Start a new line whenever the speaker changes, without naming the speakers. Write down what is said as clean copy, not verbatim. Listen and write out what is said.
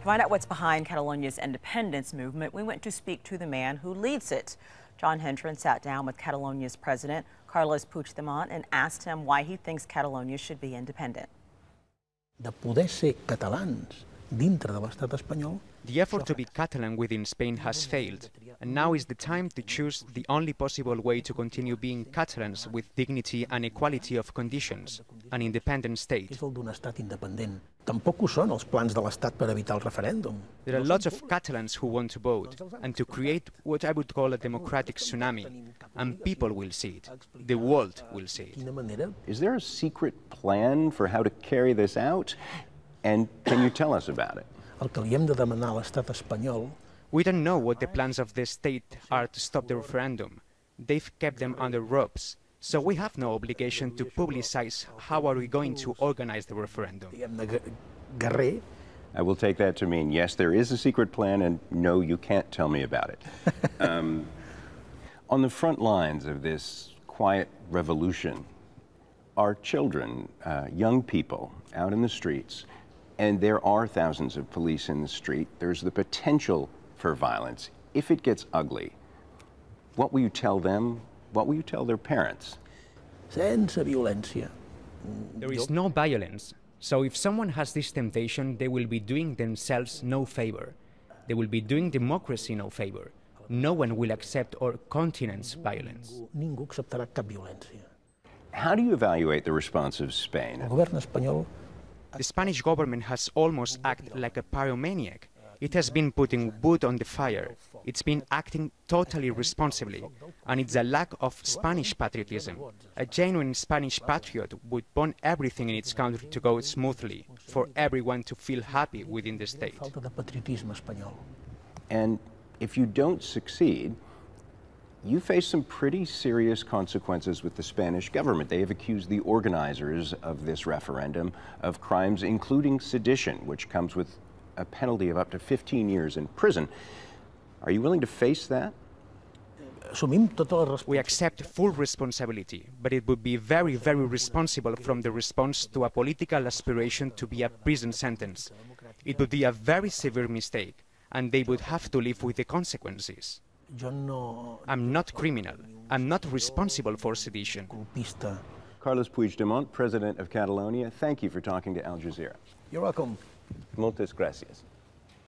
To find out what's behind Catalonia's independence movement, we went to speak to the man who leads it. John Hendren sat down with Catalonia's President Carles Puigdemont and asked him why he thinks Catalonia should be independent.
De poder ser catalans dintre de l'estat espanyol.
The effort to be Catalan within Spain has failed, and now is the time to choose the only possible way to continue being Catalans with dignity and equality of conditions, an independent state.
És el d'un estat independent. Tampoc ho són els plans de l'estat per evitar el referèndum.
There are lots of Catalans who want to vote and to create what I would call a democratic tsunami, and people will see it. The world will see it.
Is there a secret plan for how to carry this out? And can you tell us about it?
El que li hem de demanar a l'estat espanyol.
We don't know what the plans of the state are to stop the referendum. They've kept them under ropes, so we have no obligation to publicize how are we going to organize the referendum.
I will take that to mean yes, there is a secret plan, and no, you can't tell me about it. On the front lines of this quiet revolution are children, young people out in the streets. And there are thousands of police in the street. There's the potential for violence. If it gets ugly, what will you tell them? What will you tell their parents?
Sense violència.
There is no violence. So if someone has this temptation, they will be doing themselves no favor. They will be doing democracy no favor. No one will accept or countenance violence.
Ningú acceptarà cap violència.
How do you evaluate the response of Spain?
El govern espanyol.
The Spanish government has almost acted like a pyromaniac. It has been putting wood on the fire. It's been acting totally responsibly. And it's a lack of Spanish patriotism. A genuine Spanish patriot would want everything in its country to go smoothly, for everyone to feel happy within the state.
Falta de patriotisme espanyol.
And if you don't succeed, you face some pretty serious consequences with the Spanish government. They have accused the organizers of this referendum of crimes including sedition, which comes with a penalty of up to 15 years in prison. Are you willing to face that?
We accept full responsibility, but it would be very, very responsible from the response to a political aspiration to be a prison sentence. It would be a very severe mistake, and they would have to live with the consequences. I'm not criminal. I'm not responsible for sedition.
Carles Puigdemont, President of Catalonia, thank you for talking to Al Jazeera.
You're welcome.
Moltes gracias.